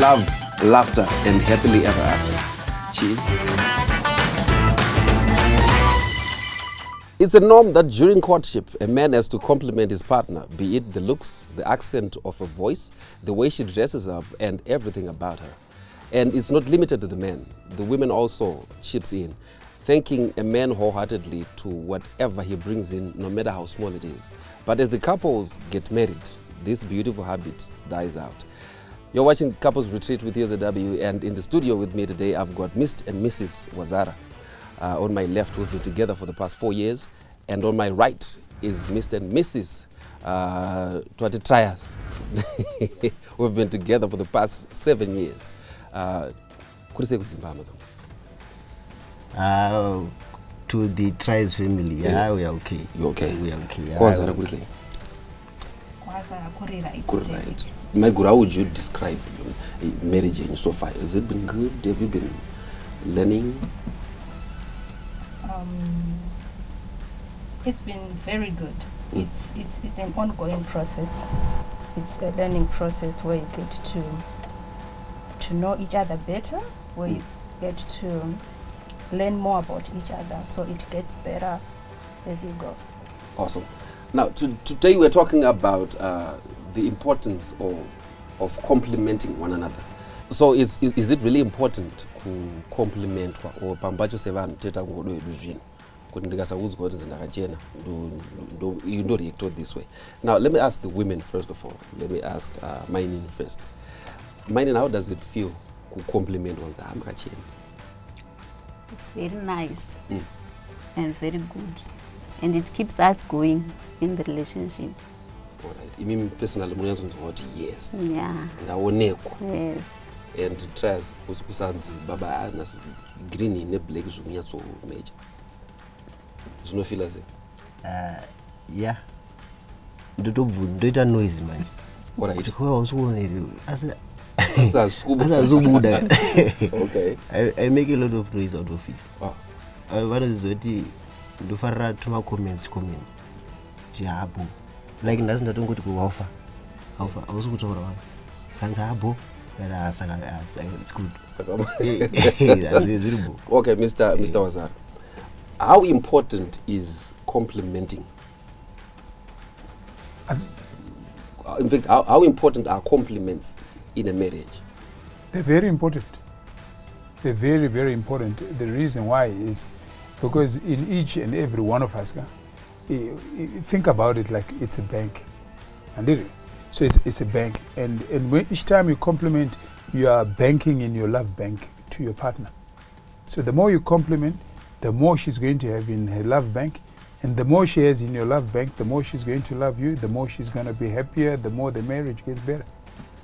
love, laughter, and happily ever after. Cheers. It's a norm that during courtship, a man has to compliment his partner, be it the looks, the accent of her voice, the way she dresses up, and everything about her. And it's not limited to the men. The women also chips in, thanking a man wholeheartedly to whatever he brings in, no matter how small it is. But as the couples get married, this beautiful habit dies out. You're watching Couples Retreat with UZW, and in the studio with me today, I've got Mr. and Mrs. Wazara. On my left, we've been together for the past 4 years, and on my right is Mr. and Mrs. Twati Trias. We've been together for the past 7 years. To the Trias family, we are okay. You're okay? We are okay. Right. Megura, how would you describe your marriage so far? Has it been good? Have you been learning? It's been very good. It's an ongoing process. It's a learning process where you get to know each other better, where you get to learn more about each other, so it gets better as you go. Awesome. Now, today we're talking about the importance of complimenting one another. So is it really important to compliment or pambacho sevan teta ngodo eduzvino kuti ndikasaudzwa kuti ndakachena ndo react this way. Now let me ask the women first of all. Let me ask Mining first. Mining, how does it feel to compliment one another? It's very nice and very good, and it keeps us going in the relationship. All right. You mean personally, yes. Yeah. Yes. And Trias, usanzi baba nas green ne black zumnyatso major. There's no feel as it. Yeah. Ndoita noise man. All right. Okay. I make a lot of noise out of it. Wow. What is it? Do fara tuma comments. Jabo. Like doesn't don't go to go offer. I was going to one. Can't abo. It's good. Okay, Mr. Wazara. How important is complimenting? In fact, how important are compliments in a marriage? They're very important. They're very, very important. The reason why is because in each and every one of us, think about it like it's a bank. And so it's a bank. And when each time you compliment, you are banking in your love bank to your partner. So the more you compliment, the more she's going to have in her love bank. And the more she has in your love bank, the more she's going to love you, the more she's going to be happier, the more the marriage gets better.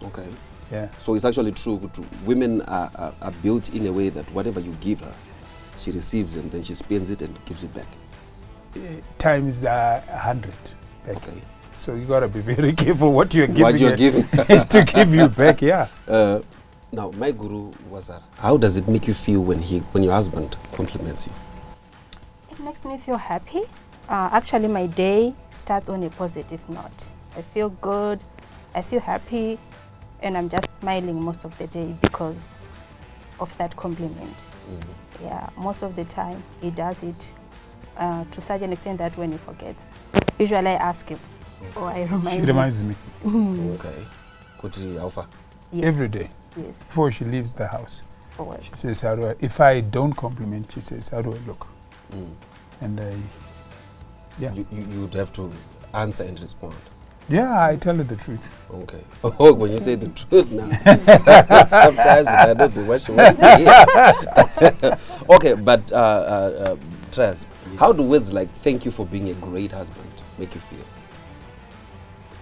Okay. Yeah. So it's actually true. Women are built in a way that whatever you give her, she receives and then she spends it and gives it back. Times 100 back. Okay. So you got to be very careful what you're giving. What you're giving. To give you back, yeah. Now, my guru Wazara, how does it make you feel when your husband compliments you? It makes me feel happy. Actually, my day starts on a positive note. I feel good, I feel happy, and I'm just smiling most of the day because of that compliment. Yeah, most of the time he does it to such an extent that when he forgets, usually I ask him or I remind him. She reminds me. Okay. Kuti alpha. Yes. Every day. Yes. Before she leaves the house. For work. She says, how do I, if I don't compliment, she says, how do I look? And yeah. You would have to answer and respond. Yeah, I tell her the truth. Okay. Oh, when you say the truth now, sometimes it might not be what she wants to hear. Okay, but Trias, how do words like "thank you for being a great husband" make you feel?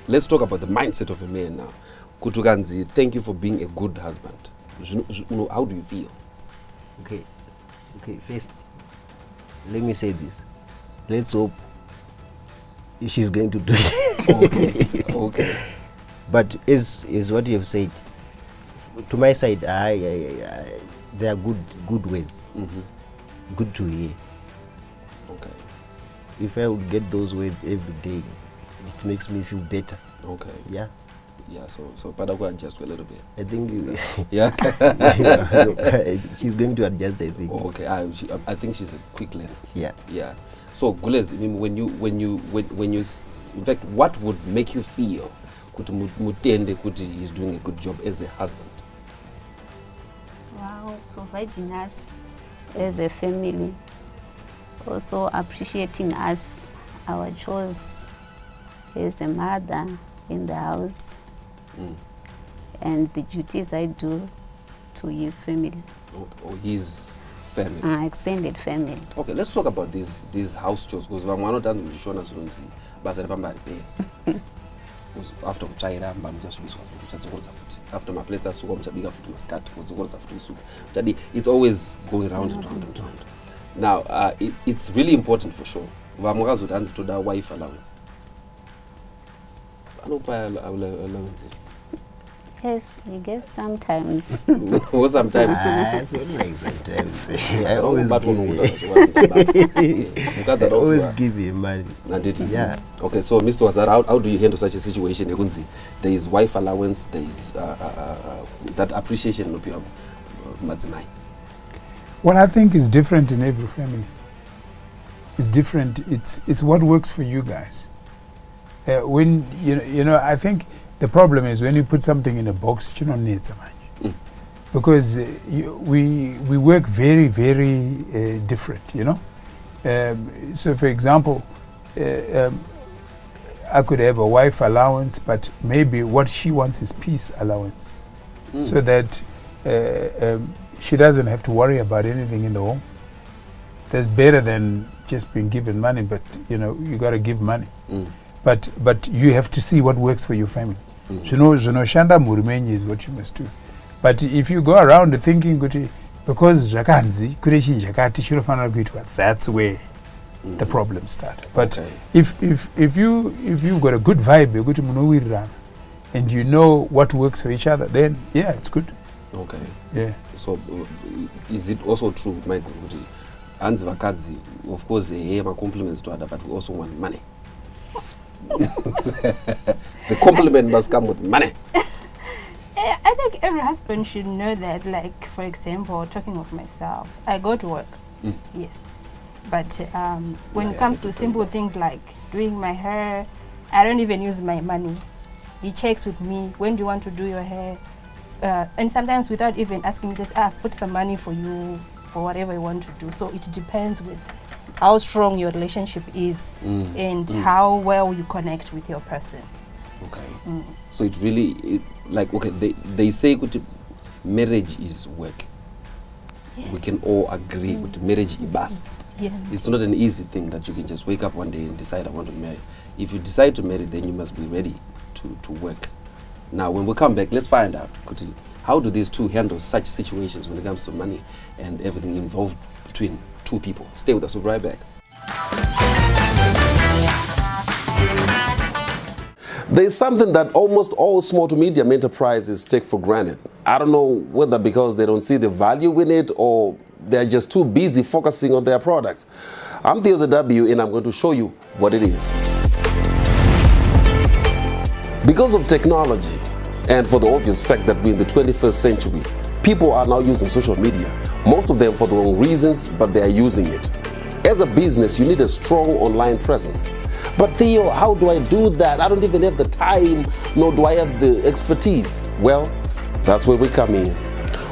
Let's talk about the mindset of a man now. Kutukanzi, thank you for being a good husband. How do you feel? Okay. First, let me say this. Let's hope she's going to do it. Okay. But is what you have said. To my side, they are good words. Good to hear. Okay. If I would get those words every day, it makes me feel better. Okay. Yeah. Yeah, so Padagua adjust a little bit. I think you, Yeah. she's going to adjust, I think. Oh, okay. I think she's a quick learner. Yeah. Yeah. So Gulez, I mean, when you in fact, what would make you feel kuti mutende kuti he's doing a good job as a husband? Wow, providing us as a family, also appreciating us, our chores as a mother in the house, and the duties I do to his family, Or his family? extended family. Okay, let's talk about these house chores, because vamwe vanotanga kuchishona zvinonzi basa repamba ripera. After kuchaira mba muchasvibiswa futi muchadzokorodza futi, after maplates asukwa muchabika futi masikati mudzokorodza futi usuku muchadi. It's always going round and round and round. Now it's really important for sure. Vamwe vakazoti hanzi toda wife allowance. Vanopa allowance here? Yes, he gave sometimes. Or sometimes. It's only like sometimes. I always But give I always give him money. Yeah. Okay, so Mr. Wazara, how do you handle such a situation? There is wife allowance, there is that appreciation of your madzimai. Well, I think it's different in every family. It's different. It's what works for you guys. When you know, I think the problem is when you put something in a box, you don't need so much, because we work very, very different. You know, so for example, I could have a wife allowance, but maybe what she wants is peace allowance, so that she doesn't have to worry about anything in the home. That's better than just being given money, but you know, you got to give money. But you have to see what works for your family. Shanda Murimenyi is what you must do. But if you go around thinking because Jakanzi Kureshi Jakati should have, that's where the problems start. But Okay. if you've got a good vibe, you're good to and you know what works for each other, then yeah, it's good. Okay. Yeah. So is it also true, Michael, Anzi Vakadzi, of course, they have compliments to other, but we also want money. The compliment must come with money. I think every husband should know that. Like, for example, talking of myself, I go to work, yes. But when it comes to simple things like doing my hair, I don't even use my money. He checks with me, when do you want to do your hair? And sometimes without even asking me, he says, I've put some money for you, for whatever you want to do. So it depends with how strong your relationship is and how well you connect with your person. Okay. So it really, like, okay, they say kuti marriage is work. Yes. We can all agree with marriage ibas. Yes. It's not an easy thing that you can just wake up one day and decide I want to marry. If you decide to marry, then you must be ready to work. Now, when we come back, let's find out, kuti, how do these two handle such situations when it comes to money and everything involved between two people? Stay with us, we'll be right back. There's something that almost all small to medium enterprises take for granted. I don't know whether because they don't see the value in it or they're just too busy focusing on their products. I'm Theo W and I'm going to show you what it is. Because of technology and for the obvious fact that we're in the 21st century, people are now using social media, most of them for the wrong reasons, but they are using it. As a business, you need a strong online presence. But Theo, how do I do that? I don't even have the time, nor do I have the expertise. Well, that's where we come in.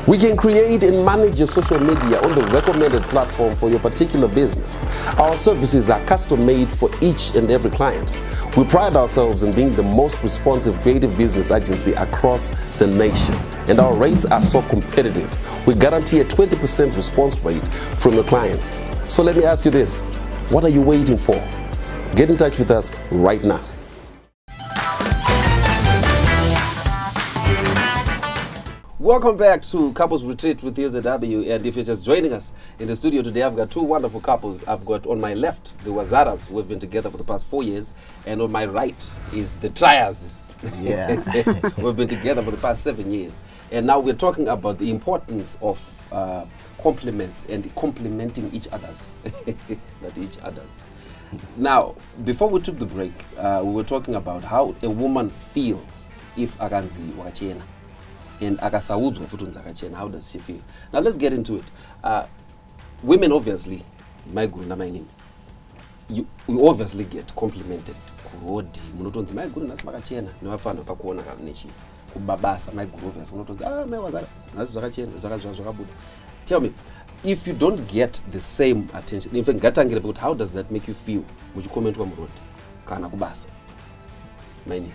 We can create and manage your social media on the recommended platform for your particular business. Our services are custom made for each and every client. We pride ourselves in being the most responsive creative business agency across the nation. And our rates are so competitive. We guarantee a 20% response rate from your clients. So let me ask you this, what are you waiting for? Get in touch with us right now. Welcome back to Couples Retreat with ZW, and if you're just joining us in the studio today, I've got two wonderful couples. I've got on my left the Wazaras, who have been together for the past 4 years, and on my right is the Triazes. Yeah. We've been together for the past 7 years, and now we're talking about the importance of compliments and complimenting each other's, not each other's. Now, before we took the break, we were talking about how a woman feels if akanzi wakachena and akasaudzwa futhi unzi akachena, how does she feel? Now let's get into it. Women obviously, my guru na mainini, you obviously get complimented kurodi munotonzi my guru nasi makachena nevafana pakuona nechi kubabasa my guru obviously munotonzi mai wazara nasi zvakachena zvakabuda. Tell me, if you don't get the same attention, in fact ngatangire about how does that make you feel muchicomment kwamurodi kana kubasa maini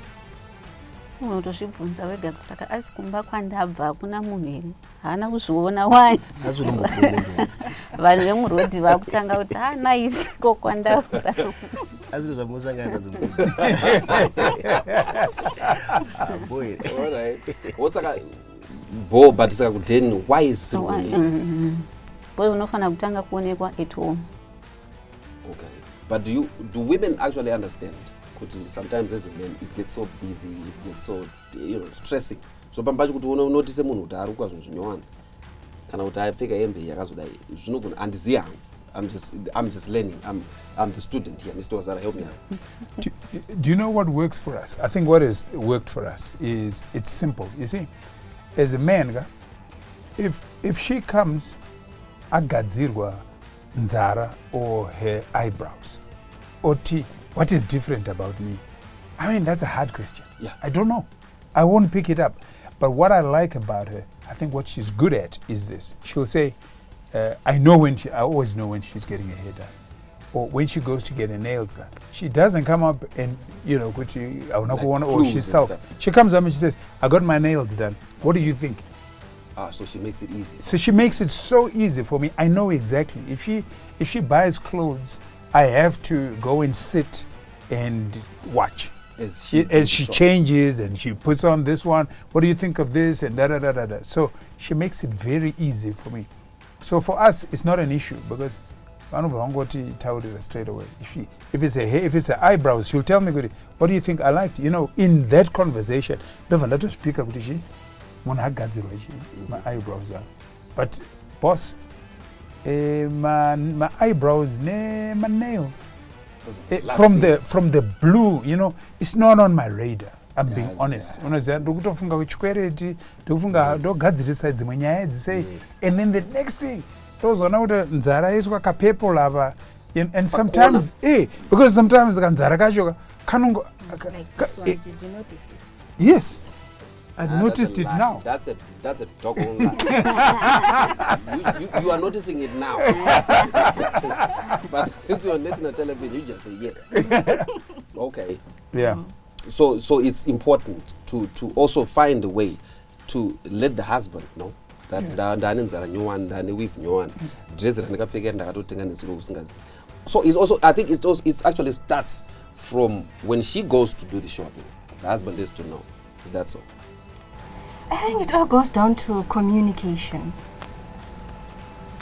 unotozvibvunza wega kusaka asi kumba kwandabva hakuna munhu here haana kuzviona wani vanhu vemurodhi vakutanga kuti naisi ko kwandabva asi zvamusangana osaka bo but saka kudeni why is it because unofanira kutanga kuonekwa at home. Okay, but do women actually understand? Sometimes as a man it gets so busy, it gets so stressing. So pambacho kuti notice munhu kuti ari kwazvo zvinyowana kana kuti apfeka hembe yakazodai zvinogona andiziya hangu. I'm just learning. I'm the student here. Mr. Wazara, help me out. Do you know what works for us? I think what has worked for us is it's simple. You see, as a man, if she comes agadzirwa nzara or her eyebrows or what is different about me? I mean, that's a hard question. Yeah. I don't know. I won't pick it up. But what I like about her, I think what she's good at is this. She'll say, I always know when she's getting her hair done. Or when she goes to get her nails done. She doesn't come up and, or she's self. She comes up and she says, I got my nails done. What do you think? So she makes it easy. So she makes it so easy for me. I know exactly. If she buys clothes, I have to go and sit and watch as she changes and she puts on this one. What do you think of this? And da. So she makes it very easy for me. So for us, it's not an issue because one of Hongoti told her straight away. If it's her eyebrows, she'll tell me, what do you think I liked? In that conversation, let us speak up. My eyebrows are. But boss, my eyebrows, my nails. From the blue, it's not on my radar. I'm being honest. And then the next thing, those are now the nzara is like a paper lava. And sometimes, because sometimes nzara kanungo. Like this one, did you notice this? Yes. I've noticed it now. That's a doggone lie. you are noticing it now. But since you're on national television, you just say yes. Okay. Yeah. So it's important to also find a way to let the husband know that so it's also, I think it actually starts from when she goes to do the shopping. The husband is to know. Is that so? I think it all goes down to communication.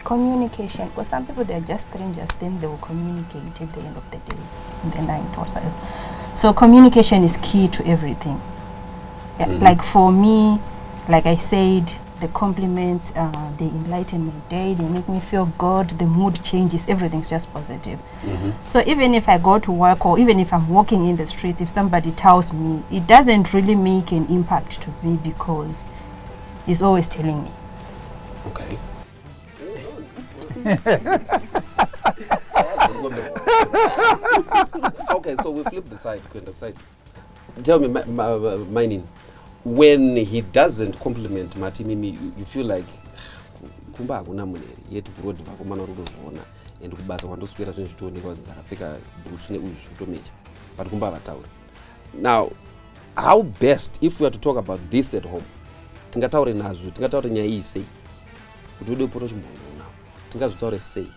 Communication. Because some people, they're just strangers, then they will communicate at the end of the day, in the night or so. So communication is key to everything. Yeah, like for me, like I said, the compliments, they enlighten my day, they make me feel good, the mood changes, everything's just positive. So even if I go to work or even if I'm walking in the streets, if somebody tells me, it doesn't really make an impact to me because it's always telling me. Okay. Okay, so we flip the side. Tell me, Mainin, when he doesn't compliment Mati Mimi, you feel like kumba hakuna muneri yeti brodi vakomana rutozvona and kubasa kwandoswera zvinhu zvitoonekwa kuti ndakapfeka boots neuyu zvitomecha but kumba havatauri. Now, how best, if we are to talk about this at home, tingataure nazvo, tingataure nyaya iyi sei kuti ude kupota chimboona tingazvitaure sei?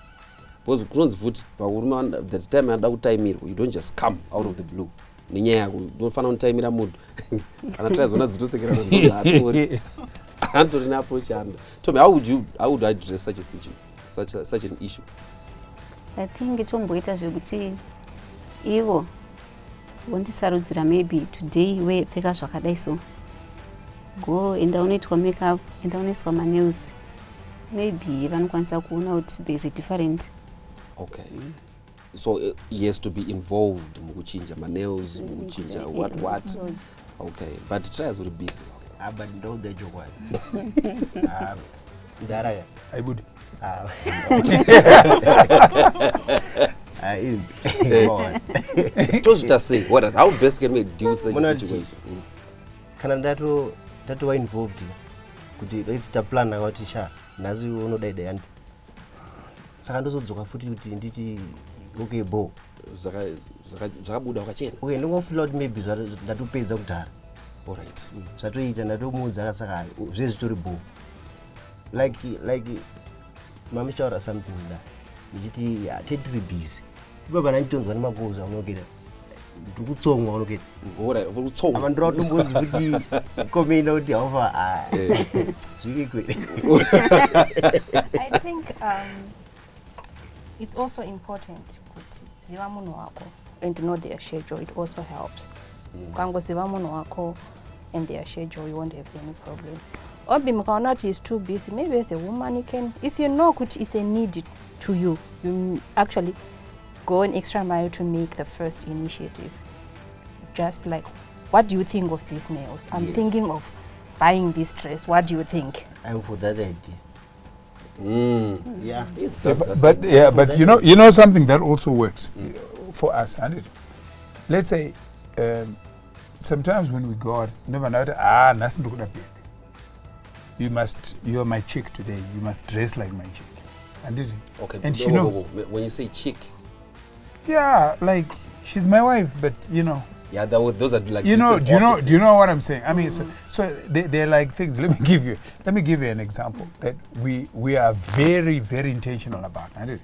Because kunonzi futi varume the time anoda kutaimirwa, you don't just come out of the blue nenyaya yako unofanira kutaimira munhu kana taizona dzitosekera atori antori neapproach yando. Tell me, how would I address such a situation, such an issue? I think itomboita zvekuti ivo vondisarudzira maybe today wepfeka zvakadai so go enda unoitwa makeup, enda unoiswa manails, maybe vanokwanisa kuona kuti there's a different. Okay. So he has to be involved mukuchinja manails, mukuchinja what. Okay, but trials will be busy. But don't the joke. Daraya. I would. Just say, what? How best can we deal with such a Monarchy. situation? Kana ndato wa involved kuti let's plan kuti sha nazi unodaida yanti saka ndozodzoka futi kuti nditi okay bo Zvakabuda wakachena. okay ndingofila kuti maybe ndatopedza kudhara Alright. zvatoita ndatomuudza saka zvezvi tori bo like mamishaura something da ndichiti tiri busy ibaba nanditonzwa nemakuuza unoketa ndikutsongwa unoketa Alright, ukutsonga. abandira kutombodzi kuti komenda kuti haufa zviri kweli. I think it's also important kuti ziva munhu wako and know their schedule. It also helps. Ukangoziva munhu wako and their schedule, you won't have any problem. Obi mkaona he's too busy. Maybe as a woman you can, if you know it's a need to you, you actually go an extra mile to make the first initiative. Just like, what do you think of these nails? I'm Yes. thinking of buying this dress. What do you think? I'm for that idea. Yeah. It's Yeah, that's but like- yeah, but you know something that also works for us, and it. Let's say sometimes when we go out, never know nothing to good. You're my chick today. You must dress like my chick, and it. Okay, And whoa, she whoa, knows. whoa. When you say chick, Yeah, like she's my wife, but you know. yeah, those are like You know, different do you know what I'm saying? I mean, so they're like things. Let me give you an example that we are very, very intentional about. And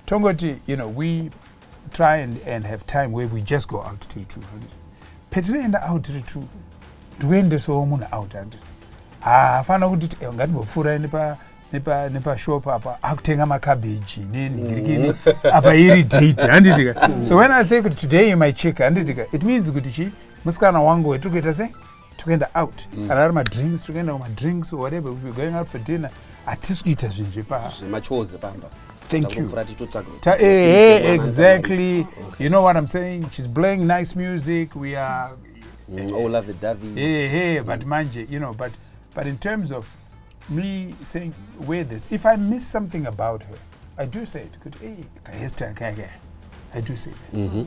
Tongoti, you know, we try and have time where we just go out to two. Petre and out to two. Doing this woman out and fana kuti ngati mbofura nepa shop apa akutenga makabeji nini apa iri date handitika. So when I say kuti today you my chick handitika, it means kuti chi musikana wangu wetu kuita sei together out kana ari madrinks together kuma drinks or whatever, if we're going out for dinner atisi kuita zvinhu zvepa. machozi pamba. Thank you. Takufura titotsvaga. Exactly. You know what I'm saying? She's playing nice music. We are Oh, love it, Davi. hey, but manje, you know, but in terms of me saying wear this, if I miss something about her, I do say it. Good, hey, I do say that.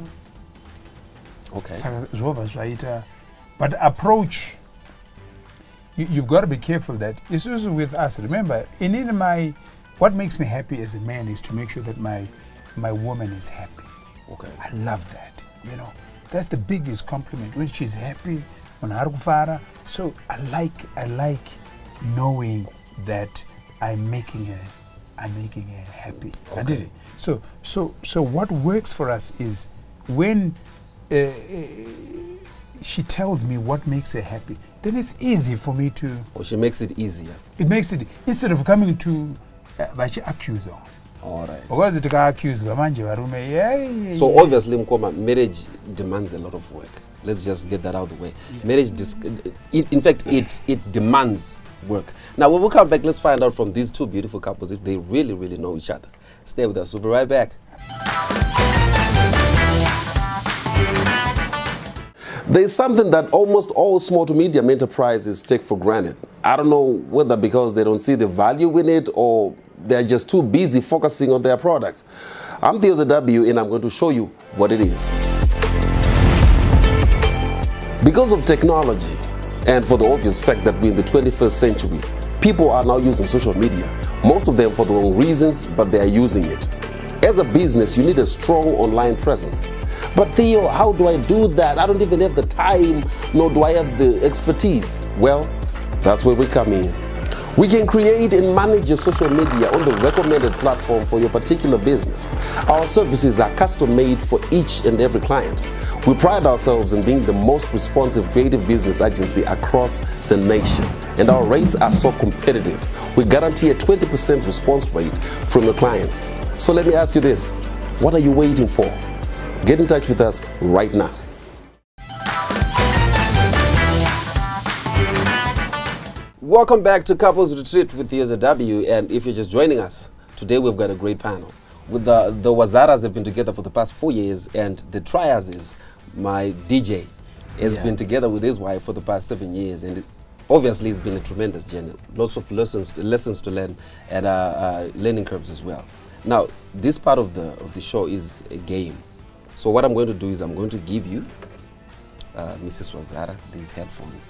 Okay. Saka zvoba zvaita, but approach. You've got to be careful that it's also with us. Remember, what makes me happy as a man is to make sure that my woman is happy. Okay. I love that. You know, that's the biggest compliment when she's happy, when harukufara. So I like knowing that I'm making her happy. Okay. So what works for us is when she tells me what makes her happy, then it's easy for me to. Or she makes it easier. It makes it, instead of coming to vachi-accuse her. All right. Because it accuse manje varume. So obviously, Mkoma, marriage demands a lot of work. Let's just get that out of the way. Marriage, in fact, it demands work. Now, when we come back, let's find out from these two beautiful couples if they really, really know each other. Stay with us. We'll be right back. There's something that almost all small to medium enterprises take for granted. I don't know whether because they don't see the value in it or they're just too busy focusing on their products. I'm Theo W, and I'm going to show you what it is. Because of technology, and for the obvious fact that we're in the 21st century, people are now using social media. Most of them for the wrong reasons, but they are using it. As a business, you need a strong online presence. But Theo, how do I do that? I don't even have the time, nor do I have the expertise. Well, that's where we come in. We can create and manage your social media on the recommended platform for your particular business. Our services are custom made for each and every client. We pride ourselves in being the most responsive creative business agency across the nation. And our rates are so competitive. We guarantee a 20% response rate from your clients. So let me ask you this, what are you waiting for? Get in touch with us right now. Welcome back to Couples Retreat with Theo W. And if you're just joining us, today we've got a great panel. With the Wazaras have been together for the past 4 years, and the Triazes, my DJ, Has Yeah. been together with his wife for the past 7 years, and obviously it's been a tremendous journey. Lots of lessons to learn, and learning curves as well. Now, this part of the show is a game. So what I'm going to do is I'm going to give you, Mrs. Wazara, these headphones.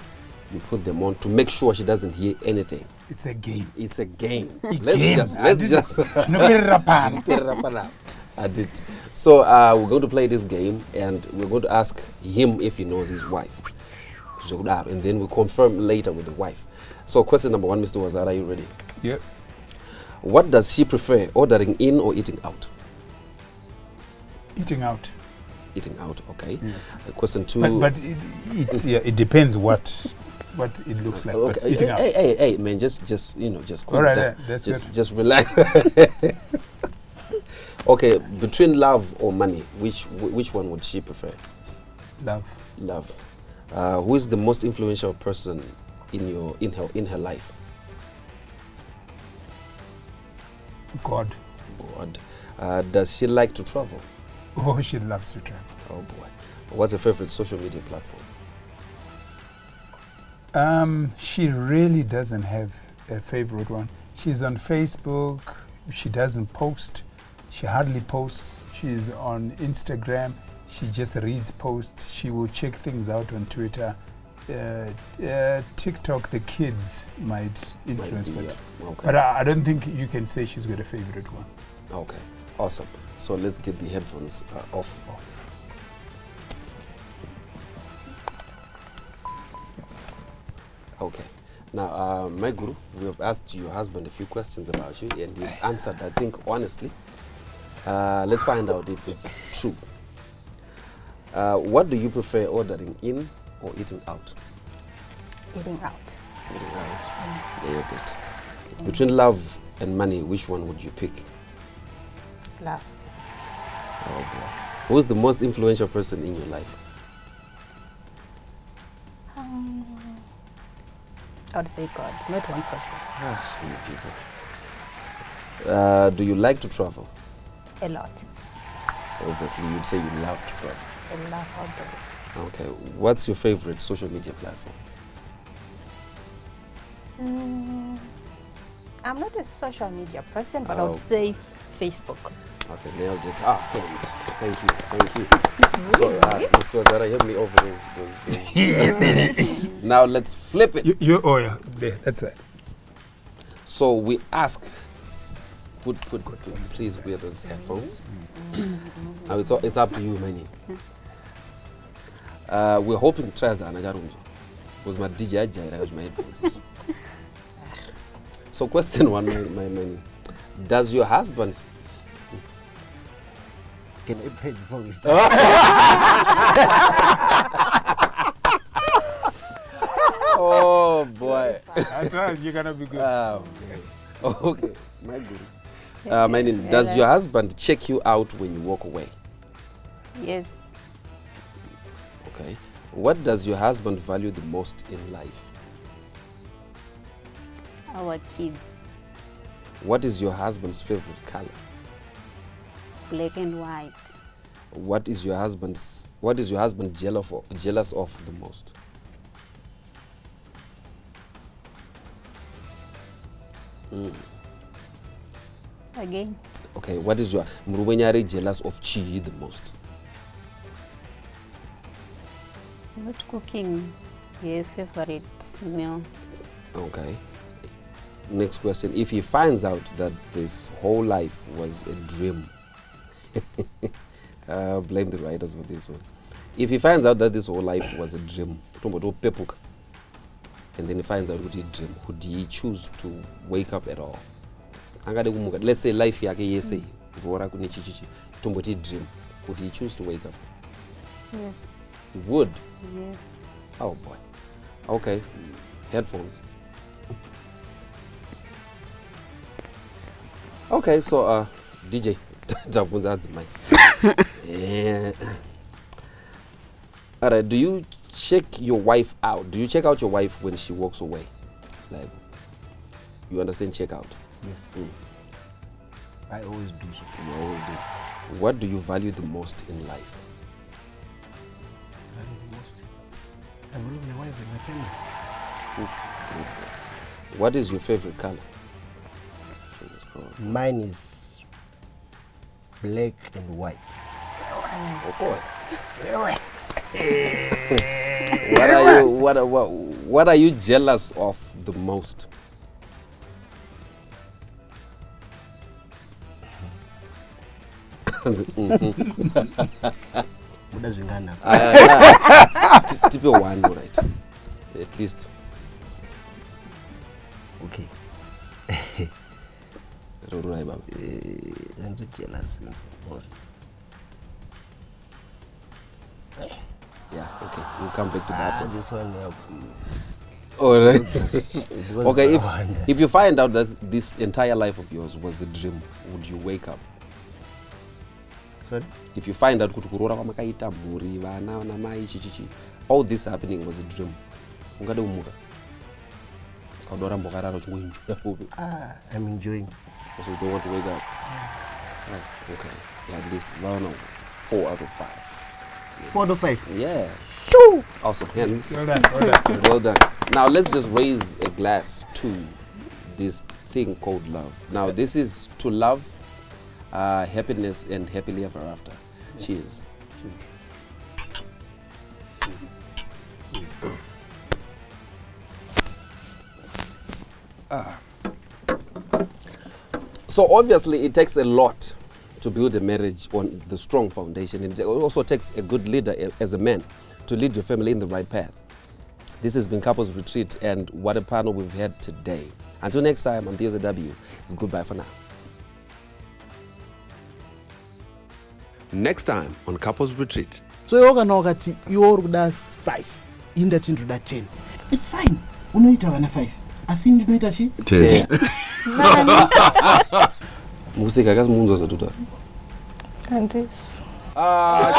You put them on to make sure she doesn't hear anything. It's a game. It's a game. Game. Let's just. No, I did. So we're going to play this game, and we're going to ask him if he knows his wife. And then we'll confirm later with the wife. So question number 1, Mr. Wazara, are you ready? Yep. What does she prefer, ordering in or eating out? Eating out. Eating out, okay. Yeah. Question 2. But it's it depends what it looks like. But eating out. Hey, man, just cool All right, down. that's just, good. just relax. Okay, between love or money, which one would she prefer? Love. Love. Who is the most influential person in her life? God. God. Does she like to travel? Oh, she loves to travel. Oh boy. What's her favorite social media platform? She really doesn't have a favorite one. She's on Facebook. She doesn't post. She hardly posts. She's on Instagram. She just reads posts. She will check things out on Twitter. TikTok, the kids might influence, Might be, but, yeah. Okay. but I don't think you can say she's got a favorite one. Okay, awesome. So let's get the headphones off. Okay. Now, my guru, we have asked your husband a few questions about you, and he's answered, I think, honestly. Let's find out if it's true. What do you prefer, ordering in or eating out? Eating out. Eating out. Nailed it. Between love and money, which one would you pick? Love. Oh boy. Who's the most influential person in your life? I would say God, not one person. You people. Do you like to travel? A lot. So obviously you'd say you love to travel. I love outdoors. Okay. What's your favorite social media platform? I'm not a social media person, but I Oh. would say Facebook. Okay, nailed it. Thanks. Thank you. So, Mr. Wazara, help me over those. Now let's flip it. Oh yeah, there, that's it. So we ask, please wear those headphones. Now it's up to you, Manny. We're hoping to try Anagarunzo. Because my DJ I got my headphones. So question 1, my Manny. Does your husband... Can I pray before we start? Oh boy. I tried, you're gonna be good. Okay, my good. My name. Does your husband check you out when you walk away? Yes. Okay. What does your husband value the most in life? Our kids. What is your husband's favorite color? Black and white. What is your husband jealous of the most? Again. Okay, what is your Mrubenyari jealous of Chi the most? Not cooking. Your favorite meal. Okay. Next question. If he finds out that this whole life was a dream, blame the writers for this one. If he finds out that this whole life was a dream, and then he finds out what he dream, would he choose to wake up at all? Let's say life yake yese, dream, would he choose to wake up? Yes. He would? Yes. Oh boy. Okay. Headphones. Okay, so DJ, yeah. All right, do you check your wife out? Do you check out your wife when she walks away? Like, you understand check out? Yes. I always do so. You always do. What do you value the most in life? Value the most? I'm only my wife and my family. What is your favorite color? Mine is black and white. What are you jealous of the most? Muda zwingana. Tip one, right? At least. Okay. I'm jealous most. Yeah, okay. We'll come back to that. This one. All right. Okay, if you find out that this entire life of yours was a dream, would you wake up? Sorry? If you find out all this happening was a dream, I'm enjoying. So you don't want to wake up? Oh, okay. Like this, 4 out of 5. 4 out of 5? Yeah. Shoo! Awesome. Hands. Well done, well done. Well done. Now let's just raise a glass to this thing called love. Now this is to love, happiness, and happily ever after. Cheers. Cheers. Cheers. So obviously it takes a lot to build a marriage on the strong foundation. It also takes a good leader as a man to lead your family in the right path. This has been Couples Retreat, and what a panel we've had today. Until next time, I'm Theo's W. It's goodbye for now. Next time on Couples Retreat. So you're 5 in that into that 10. It's fine. Unoita wana 5. Asindi unoita shi 10. Musika kazi munzo zatuta. And this. Ah,